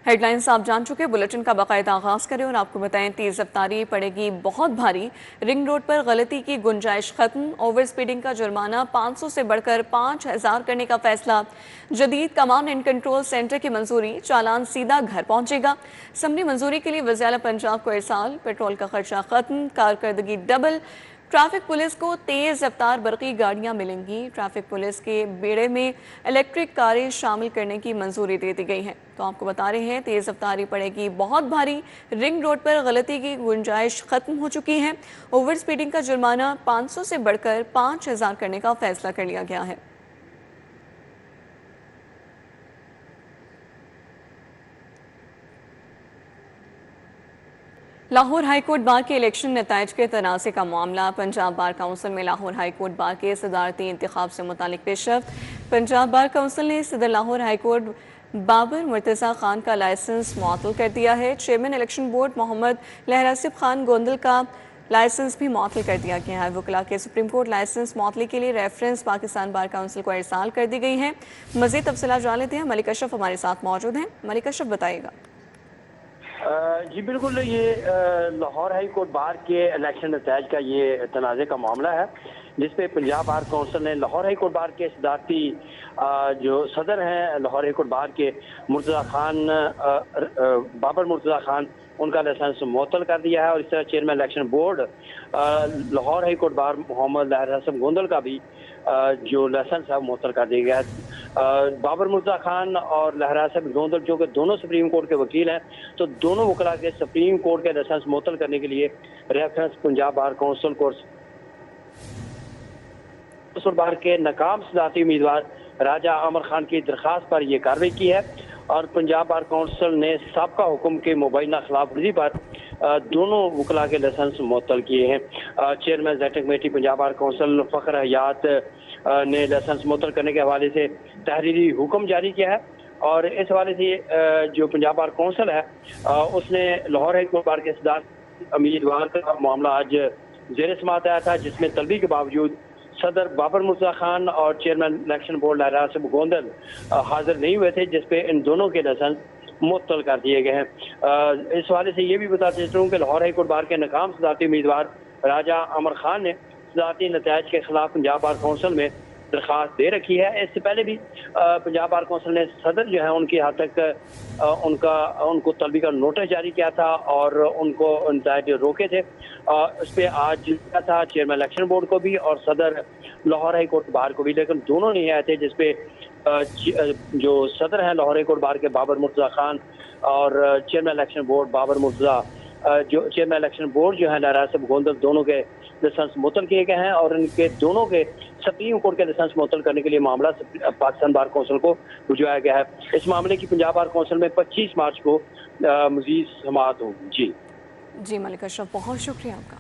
Headlines आप जान चुके, बुलेटिन का बाकायदा आगाज करें और आपको बताएं तेज रफ्तारी पड़ेगी बहुत भारी। रिंग रोड पर गलती की गुंजाइश खत्म। ओवर स्पीडिंग का जुर्माना 500 से बढ़कर 5000 करने का फैसला। जदीद कमांड एंड कंट्रोल सेंटर की मंजूरी, चालान सीधा घर पहुंचेगा। समरी मंजूरी के लिए वज़ीर पंजाब को इरसाल। पेट्रोल का खर्चा खत्म, कारकर्दगी डबल। ट्रैफिक पुलिस को तेज रफ्तार बरकी गाड़ियां मिलेंगी। ट्रैफिक पुलिस के बेड़े में इलेक्ट्रिक कारें शामिल करने की मंजूरी दे दी गई है। तो आपको बता रहे हैं तेज रफ्तारी पड़ेगी बहुत भारी। रिंग रोड पर गलती की गुंजाइश खत्म हो चुकी है। ओवर स्पीडिंग का जुर्माना 500 से बढ़कर 5000 करने का फैसला कर लिया गया है। लाहौर हाईकोर्ट बार के इलेक्शन नताइज के तनाज़े का मामला। पंजाब बार काउंसिल में लाहौर हाईकोर्ट बार के सदारती इंतखाब से मुतालिक पेशरफ्त। पंजाब बार काउंसिल ने सदर लाहौर हाईकोर्ट बाबर मुर्तज़ा खान का लाइसेंस मुअत्तल कर दिया है। Chairman election board Mohammad Lehrasib Khan Gondal का लाइसेंस भी मुअत्तल कर दिया गया है। वकला के सुप्रीम कोर्ट लाइसेंस मुअत्तली के लिए रेफरेंस पाकिस्तान बार काउंसिल को इरसाल कर दी गई है। मज़ीद तफसीलात जान लेते हैं। मलिक अशरफ हमारे साथ मौजूद हैं। मलिक अशरफ, बताइएगा। जी बिल्कुल, ये लाहौर हाई कोर्ट बार के इलेक्शन नताइज का ये तनाज़े का मामला है, जिसपे पंजाब बार काउंसिल ने लाहौर हाई कोर्ट बार के सदारती जो सदर हैं लाहौर हाई कोर्ट बार के मुर्तज़ा खान, बाबर मुर्तज़ा खान, उनका लाइसेंस मुअत्तल कर दिया है। और इस तरह chairman election board Lahore high court bar Mohammad Lehrasib Gondal का भी जो लाइसेंस है मुअत्तल कर दिया गया है। बाबर मुर्तज़ा खान और लहरासिब गोंदल जो कि दोनों सुप्रीम कोर्ट के वकील हैं, तो दोनों वकला के सुप्रीम कोर्ट के लाइसेंस मुअत्तल करने के लिए रेफरेंस पंजाब बार काउंसिल को बार के नाकाम सदारती उम्मीदवार राजा अमर खान की दरख्वास्त पर यह कार्रवाई की है। और पंजाब बार काउंसिल ने साबका हुक्म के मुबैना खिलाफ वर्जी पर दोनों वकला के लाइसेंस मुअत्तल किए हैं। Chairman executive committee Punjab bar council Fakhr Hayat ने लाइसेंस मुअत्तल करने के हवाले से तहरीरी हुक्म जारी किया है। और इस हवाले से जो पंजाब बार काउंसिल है उसने लाहौर हाई कोर्ट बार के सदारती उम्मीदवार का मामला आज ज़ेर समाअत आया था, जिसमें तलबी के बावजूद सदर बाबर मुर्तज़ा खान और चेयरमैन इलेक्शन बोर्ड लहरासिब गोंदल हाजिर नहीं हुए थे, जिसपे इन दोनों के लाइसेंस मुअत्तल कर दिए गए हैं। इस हवाले से ये भी बताते चलूँ कि लाहौर हाई कोर्ट बार के नाकाम सदारती उम्मीदवार राजा अमर खान ने सदारती नताइज के खिलाफ पंजाब बार काउंसिल में दरख्वास्त दे रखी है। इससे पहले भी पंजाब बार काउंसिल ने सदर जो है उनकी हद तक उनको तलबी का नोटिस जारी किया था और उनको नताइज रोके थे। उस पर आज जिला था चेयरमैन इलेक्शन बोर्ड को भी और सदर लाहौर हाई कोर्ट बार को भी, लेकिन दोनों नहीं आए थे, जिसपे जो सदर हैं लाहौर हाई कोर्ट बार के बाबर मुर्तज़ा खान और chairman election board Babar Murtaza जो चेयरमैन इलेक्शन बोर्ड जो है लहरासिब गोंदल, दोनों के लाइसेंस मुअत्तल किए गए हैं। और इनके दोनों के सुप्रीम कोर्ट के लाइसेंस मुअत्तल करने के लिए मामला पाकिस्तान बार काउंसिल को भिजवाया गया है। इस मामले की पंजाब बार काउंसिल में 25 मार्च को मजीद समाअत होगी। जी मलिक अशरफ, बहुत शुक्रिया आपका।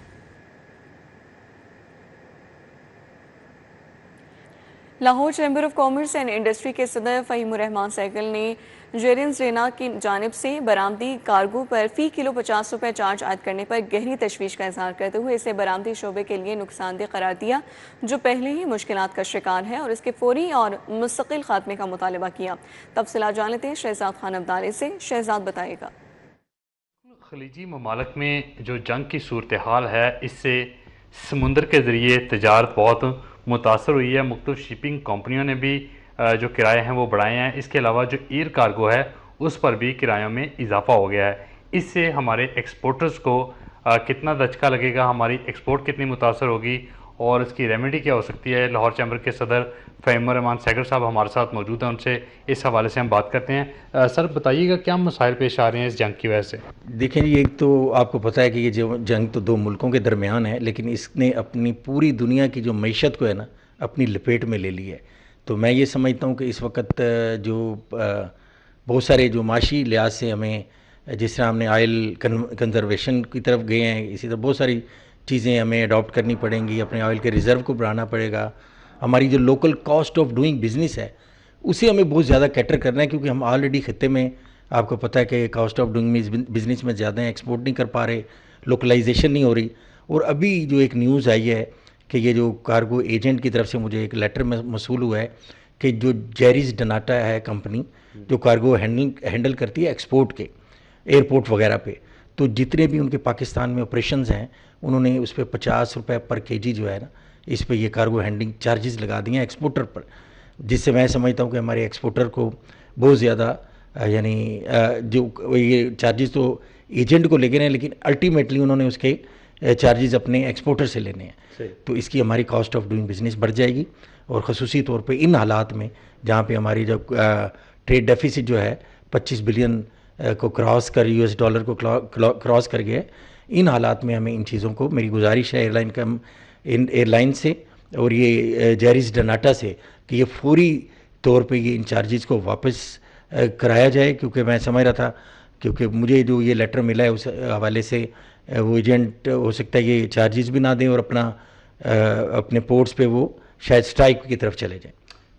Lahore chamber of commerce and industry के सदर फ़हीमुर रहमान सहगल ने जेरेंस रेना की जानिब से बरामदी कार्गो पर फ़ी किलो 50 रुपये चार्ज आयद करने पर गहरी तशवीश का इजहार करते हुए इसे बरामदी शोबे के लिए नुकसानदेह करार दिया, जो पहले ही मुश्किलात का शिकार है, और इसके फौरी और मुस्तकिल खात्मे का मुतालबा किया। तफसीलात जान लेते हैं शहजाद खान अब्दाली से। शहजाद, बताइएगा। खलीजी ममालिक में जो जंग की सूरत हाल है, इससे समुंदर के ज़रिए तजारत बहुत मुतासर हुई है। मुख्तलिफ शिपिंग कंपनियों ने भी जो किराए हैं वो बढ़ाए हैं। इसके अलावा जो एयर कार्गो है उस पर भी किरायों में इजाफा हो गया है। इससे हमारे एक्सपोर्टर्स को कितना दचका लगेगा, हमारी एक्सपोर्ट कितनी मुतासर होगी और इसकी रेमेडी क्या हो सकती है। लाहौर चैम्बर के सदर फ़हीमुर रहमान सहगल साहब हमारे साथ मौजूद हैं, उनसे इस हवाले से हम बात करते हैं। सर, बताइएगा क्या मसाइल पेश आ रहे हैं इस जंग की वजह से। देखें जी, एक तो आपको पता है कि ये जो जंग तो दो मुल्कों के दरमियान है, लेकिन इसने अपनी पूरी दुनिया की जो मईशत को है ना अपनी लपेट में ले ली है। तो मैं ये समझता हूँ कि इस वक्त जो बहुत सारे जो माशी लिहाज से हमें, जिस तरह हमने ऑयल कंजर्वेशन की तरफ गए हैं, इसी तरह बहुत सारी चीज़ें हमें अडॉप्ट करनी पड़ेंगी। अपने ऑयल के रिज़र्व को बढ़ाना पड़ेगा। हमारी जो local cost of doing business है उसे हमें बहुत ज़्यादा कैटर करना है, क्योंकि हम ऑलरेडी खत्ते में आपको पता है कि कॉस्ट ऑफ डूइंग बिज़नेस में ज़्यादा है, एक्सपोर्ट नहीं कर पा रहे, लोकलाइजेशन नहीं हो रही। और अभी जो एक न्यूज़ आई है कि ये जो कार्गो एजेंट की तरफ से मुझे एक लेटर में मसूल हुआ है कि जो जेरिस डनाटा है कंपनी, जो कार्गो हैंडल करती है एक्सपोर्ट के एयरपोर्ट वगैरह पे, तो जितने भी उनके पाकिस्तान में ऑपरेशंस हैं उन्होंने उस पर 50 रुपये पर केजी जो है ना, इस पे ये कार्गो हैंडलिंग चार्जेस लगा दिए हैं एक्सपोर्टर पर, जिससे मैं समझता हूँ कि हमारे एक्सपोर्टर को बहुत ज़्यादा यानी जो ये चार्जेस तो एजेंट को लेके हैं, लेकिन अल्टीमेटली उन्होंने उसके चार्जेस अपने एक्सपोर्टर से लेने हैं। तो इसकी हमारी कॉस्ट ऑफ डूइंग बिजनेस बढ़ जाएगी, और ख़ुसूसी तौर पे इन हालात में जहाँ पे हमारी जब ट्रेड डेफिसिट जो है 25 बिलियन को क्रॉस कर, US डॉलर को क्रॉस कर गया, इन हालात में हमें इन चीज़ों को, मेरी गुजारिश है एयरलाइन से और ये जेरिस डनाटा से कि ये फौरी तौर पे ये इन चार्जेस को वापस कराया जाए, क्योंकि मैं समझ रहा था, क्योंकि मुझे जो ये लेटर मिला है उस हवाले से वो एजेंट हो सकता है ये चार्जेस भी ना दें और अपने पोर्ट्स पे वो शायद स्ट्राइक की तरफ चले जाएं।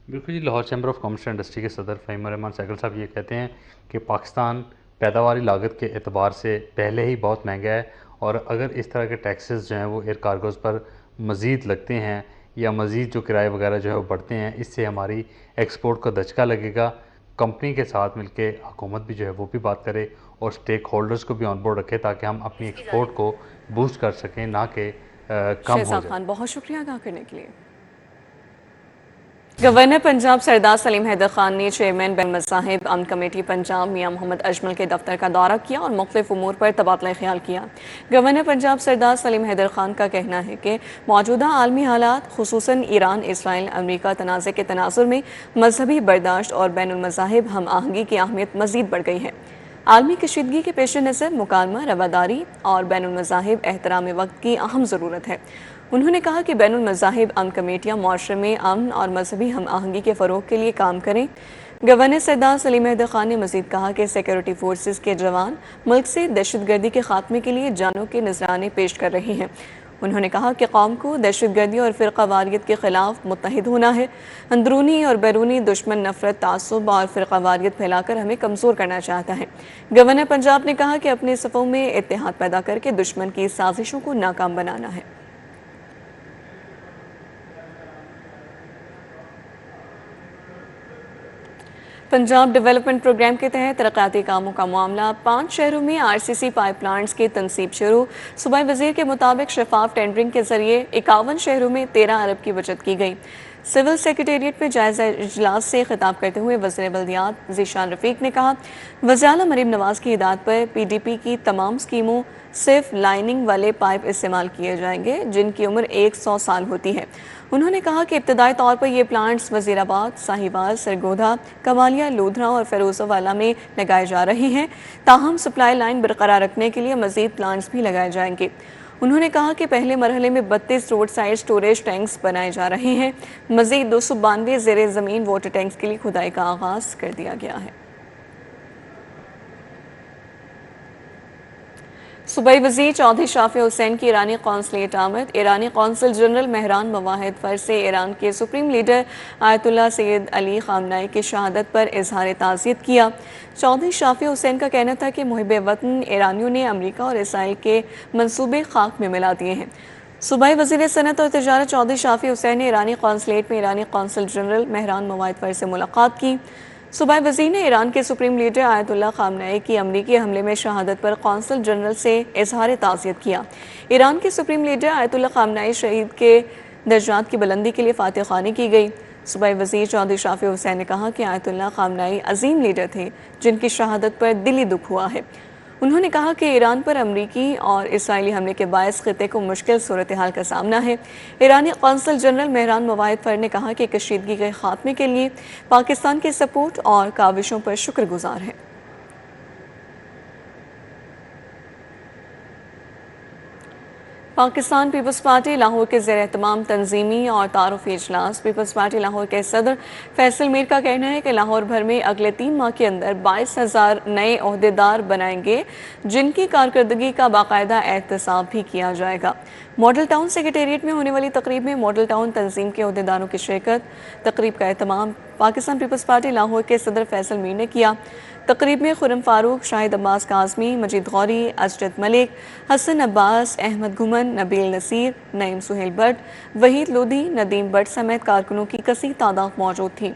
बिल्कुल जी। Lahore chamber of commerce and industry के सदर फ़हीम रहमान सहगल साहब ये कहते हैं कि पाकिस्तान पैदावारी लागत के एतबार से पहले ही बहुत महंगा है, और अगर इस तरह के टैक्सेस जो हैं वो एयर कार्गोज़ पर मज़ीद लगते हैं या मज़ीद जो किराए वगैरह जो है वो बढ़ते हैं, इससे हमारी एक्सपोर्ट को दचका लगेगा। कंपनी के साथ मिलके हुकूमत भी जो है वो भी बात करे और स्टेक होल्डर्स को भी ऑन बोर्ड रखे, ताकि हम अपनी एक्सपोर्ट को बूस्ट कर सकें, ना कि कम हो शहजाद खान, बहुत शुक्रिया आगाह करने के लिए। गवर्नर पंजाब सरदार सलीम हैदर खान ने चेयरमैन बैनुल मज़ाहिब अमन कमेटी पंजाब मियां मोहम्मद अजमल के दफ्तर का दौरा किया और मुख्तलिफ उमूर पर तबादला ख्याल किया। गवर्नर पंजाब सरदार सलीम हैदर खान का कहना है कि मौजूदा आलमी हालात, खुसूसन ईरान, इसराइल, अमरीका तनाज़े के तनाजुर में मजहबी बर्दाश्त और बैनुल मज़ाहिब हम आहंगी की अहमियत मज़ीद बढ़ गई है। आलमी कशीदगी के पेश नज़र मुकालमा, रवादारी और बैनुल मज़ाहिब एहतराम वक्त की अहम ज़रूरत है। उन्होंने कहा कि बैनुल मज़ाहिब अमन कमेटियाँ मुआशरे में अमन और मजहबी हम आहंगी के फ़रोग़ के लिए काम करें। गवर्नर सरदार सलीम हैदर खान ने मज़ीद कहा कि सिक्योरिटी फोर्सेस के जवान मुल्क से दहशतगर्दी के खात्मे के लिए जानों के नजराने पेश कर रहे हैं। उन्होंने कहा कि कौम को दहशतगर्दी और फ़िरक़ावारियत के ख़िलाफ़ मुत्तहिद होना है। अंदरूनी और बैरूनी दुश्मन नफ़रत, तासुब और फ़िरक़ावारियत फैलाकर हमें कमज़ोर करना चाहता है। गवर्नर पंजाब ने कहा कि अपने सफ़ों में इत्तेहाद पैदा करके दुश्मन की साजिशों को नाकाम बनाना है। पंजाब डेवलपमेंट प्रोग्राम के तहत तरक्याती कामों का मामला, 5 शहरों में RCC पाइप प्लांट्स की तनसीब शुरू। सूबाई वज़ीर के मुताबिक शफाफ टेंडरिंग के जरिए 51 शहरों में 13 अरब की बचत की गई। सिविल सेक्रेटेरिएट में जायजा इजलास से खिताब करते हुए वज़ीर बल्दियात ज़ीशान रफ़ीक ने कहा, वज़ीर आला मरीम नवाज़ की हिदायत पर PDP की तमाम स्कीमों सिर्फ लाइनिंग वाले पाइप इस्तेमाल किए जाएंगे जिनकी उम्र 100 साल होती है। उन्होंने कहा कि इब्तदाई तौर पर ये प्लांट्स वज़ीराबाद, साहिवाल, सरगोधा, कमालिया, लोधरा और फ़िरोज़ावाला में लगाए जा रहे हैं। ताहम सप्लाई लाइन बरकरार रखने के लिए मज़ीद प्लांट्स भी लगाए जाएंगे। उन्होंने कहा कि पहले मरहले में 32 रोड साइड स्टोरेज टैंक्स बनाए जा रहे हैं। मज़ीद 292 ज़ेरे ज़मीन वाटर टैंक्स के लिए खुदाई का आगाज़ कर दिया गया है। सूबाई वज़ीर चौधरी शाफी हुसैन की ईरानी कौंसलेट आमद। ईरानी कौंसल जनरल महरान मवाहिद फ़र्ज से ईरान के supreme leader Ayatollah Syed Ali Khamenei की शहादत पर इजहार ताज़ियत किया। चौधरी शाफी हुसैन का कहना था कि मुहिब वतन ईरानियों ने अमरीका और इसराइल के मंसूबे खाक में मिला दिए हैं। सूबाई वज़ीर सनत और तजारत चौधरी शाफी हुसैन ने ईरानी कौंसलेट में ईरानी कौंसल जनरल महरान मवाहिद फ़र्ज से मुलाकात की। सूबाई वज़ीर ने ईरान के सुप्रीम लीडर आयतुल्लाह ख़ामनेई की अमरीकी हमले में शहादत पर कौंसल जनरल से इजहार ताज़ियत किया। ईरान के सुप्रीम लीडर आयतुल्लाह ख़ामनेई शहीद के दर्जात की बुलंदी के लिए फातिह ख़्वानी की गई। सूबाई वज़ीर चौधरी शाफी हुसैन ने कहा कि आयतुल्लाह ख़ामनेई अजीम लीडर थे जिनकी शहादत पर दिली दुख हुआ है। उन्होंने कहा कि ईरान पर अमरीकी और इसराइली हमले के बायस खिते को मुश्किल सूरत हाल का सामना है। ईरानी कौंसल जनरल महरान मवाहिद फ़र्ज ने कहा कि कशीदगी के खात्मे के लिए पाकिस्तान की सपोर्ट और काविशों पर शुक्रगुजार है। पाकिस्तान पीपल्स पार्टी लाहौर के ज़ेर एहतमाम तंजीमी और तारुफ़ी इजलास। पीपल्स पार्टी लाहौर के सदर फैसल मीर का कहना है कि लाहौर भर में अगले 3 माह के अंदर 22,000 नए ओहदेदार बनाएंगे जिनकी कारकर्दगी का बाकायदा एहतसाब भी किया जाएगा। मॉडल टाउन सेक्रेटेरिएट में होने वाली तकरीब में मॉडल टाउन तंजीम के ओहदेदारों की शिरकत। तकरीब का एहतमाम पाकिस्तान पीपल्स पार्टी लाहौर के सदर फैसल मीर ने किया। तकरीब में खुरम फारूक, शाहिद अब्बास काज़मी, मजीद गौरी, अजरत मलिक, हसन अब्बास, अहमद घुमन, नबील नसीर, नईम सुहेल भट्ट, वहीद लोधी, नदीम भट्ट समेत कारकुनों की कसी तादाद मौजूद थी।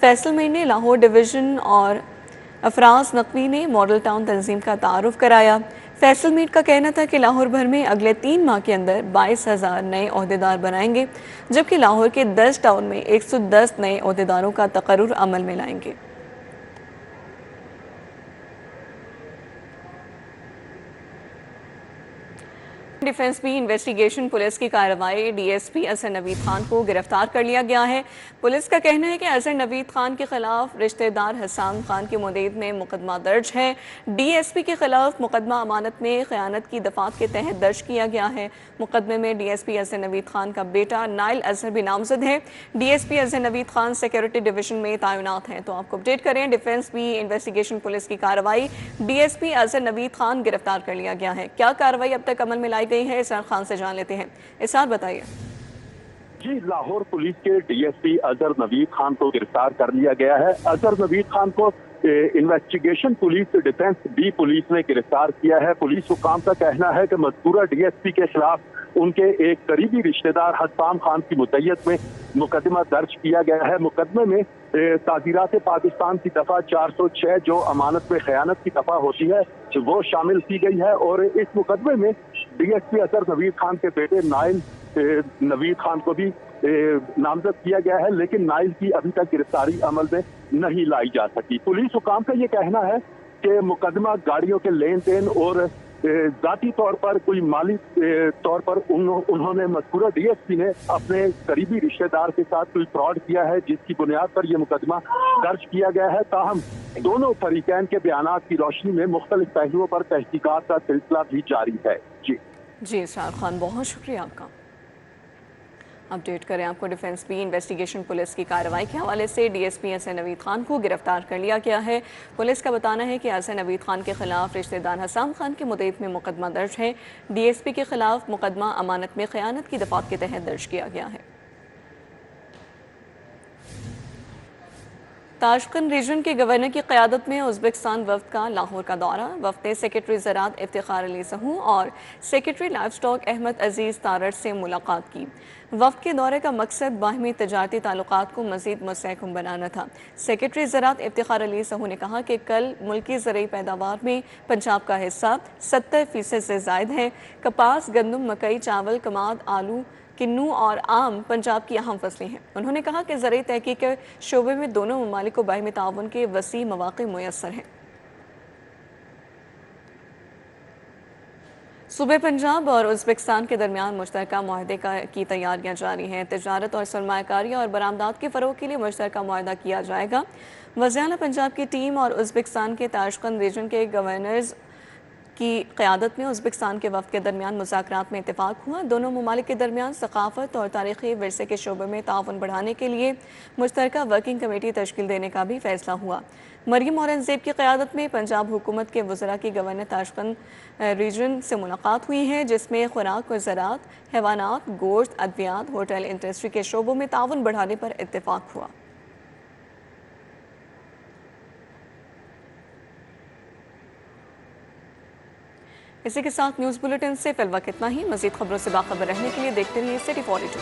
फैसल मीर ने लाहौर डिवीज़न और अफराज नकवी ने मॉडल टाउन तंजीम का तारुफ कराया। फैसल मीर का कहना था कि लाहौर भर में अगले 3 माह के अंदर 22,000 नए ओहदेदार बनाएंगे, जबकि लाहौर के 10 टाउन में 110 नए ओहदेदारों का तकर्रुर अमल में लाएंगे। डिफेंस भी इन्वेस्टिगेशन पुलिस की कार्रवाई डीएसपी असर नवीद खान को गिरफ्तार कर लिया गया है। पुलिस का कहना है कि असर नवीद खान के खिलाफ रिश्तेदार हसान खान की मुदेद में मुकदमा दर्ज है। डीएसपी के खिलाफ मुकदमा अमानत में खयानत की दफात के तहत दर्ज किया गया है। मुकदमे में डीएसपी असर नवीद खान का बेटा नाइल अजहर भी नामजद है। डीएसपी असर नवीद खान सिक्योरिटी डिवीजन में तैनात हैं। तो आपको अपडेट करें, डिफेंस भी इन्वेस्टिगेशन पुलिस की कार्रवाई, डीएसपी असर नवीद खान गिरफ्तार कर लिया गया है। क्या कार्रवाई अब तक अमल में लाई गई है, इसार खान से जान लेते हैं। इसार बताइए। जी, लाहौर पुलिस के डीएसपी अजहर नवीद खान को गिरफ्तार कर लिया गया है। अजहर नवीद खान को investigation police defence B police ने गिरफ्तार किया है। पुलिस हुकाम का कहना है कि मज़कूरा डीएसपी के खिलाफ उनके एक करीबी रिश्तेदार हसान खान की मुद्दत में मुकदमा दर्ज किया गया है। मुकदमे में ताज़ीरात पाकिस्तान की दफ़ा 406 जो अमानत में खयानत की दफ़ा होती है वो शामिल की गई है और इस मुकदमे में डीएसपी अजहर नवीद खान के बेटे नाइल नवीद खान को भी नामजद किया गया है, लेकिन नाइल की अभी तक गिरफ्तारी अमल में नहीं लाई जा सकी। पुलिस हुकाम का ये कहना है कि मुकदमा गाड़ियों के लेन देन और जाती तौर पर कोई माली तौर पर उन्होंने मज़कूरा डीएसपी ने अपने करीबी रिश्तेदार के साथ कोई फ्रॉड किया है, जिसकी बुनियाद पर यह मुकदमा दर्ज किया गया है। ताहम दोनों फरीकैन के बयानात की रोशनी में मुख्तलिफ पहलुओं पर तहकीकात का सिलसिला भी जारी है। जी इसार खान, बहुत शुक्रिया आपका। अपडेट करें आपको, डिफेंस भी इन्वेस्टिगेशन पुलिस की कार्रवाई के हवाले से डीएसपी असर नवीद खान को गिरफ्तार कर लिया गया है। पुलिस का बताना है कि असर नवीद खान के खिलाफ रिश्तेदार हसान खान की मुद्दत में मुकदमा दर्ज है। डीएसपी के खिलाफ मुकदमा अमानत में खयानत की दफात के तहत दर्ज किया गया है। ताशकंद रीजन के गवर्नर की क़यादत में उज़्बेकिस्तान वफ़द का लाहौर का दौरा। वफ़द ने सेक्रेटरी ज़राअत इफ्तिखार अली सहू और सेक्रेटरी लाइफ स्टॉक अहमद अजीज़ तारड़ से मुलाकात की। वफ़द के दौरे का मकसद बाहमी तजारती ताल्लुकात को मज़ीद मुस्तहकम बनाना था। सेक्रेटरी ज़राअत इफ्तिखार अली सहू ने कहा कि कल मुल्की ज़रूरी पैदावार में पंजाब का हिस्सा 70% से ज़ायद है। कपास, गंदम, मकई, चावल, कमाद, आलू, किन्नू और आम पंजाब की अहम फसलें हैं। उन्होंने कहा कि ज़रूरी तहकीक के शोबे में दोनों ममालिक को बाहमी ताउन के वसी मौक़े मुयस्सर हैं। सूबे पंजाब और उज़्बेकिस्तान के दरमियान मुश्तरका मुआहदे की तैयारियां जारी हैं। तजारत और सरमायाकारी और बरामदात के फ़रोग़ के लिए मुश्तरका मुआहदा किया जाएगा। वज़ीर-ए-आला पंजाब की टीम और उज़्बेकिस्तान के ताशकंद रीजन के गवर्नर्स की क़यादत में उज़्बेकिस्तान के वफ़द के दरमियान मुज़ाकरात में इत्तेफाक हुआ। दोनों ममालिक के दरमियान सकाफ़त और तारीख़ी विरसे के शोबे में ताउन बढ़ाने के लिए मुश्तरका वर्किंग कमेटी तश्कील देने का भी फ़ैसला हुआ। मरियम औरंगज़ेब की क़यादत में पंजाब हुकूमत के वज़रा की गवर्नर ताशकंद रीजन से मुलाकात हुई है, जिसमें खुराक और ज़राअत, हैवानात, गोश्त, अद्वियात, होटल इंडस्ट्री के शोबों में ताउन बढ़ाने पर इत्तेफाक हुआ। इसी के साथ न्यूज़ बुलेटिन से फिलहाल इतना ही। मज़ीद खबरों से बाखबर रहने के लिए देखते रहिए सिटी 42।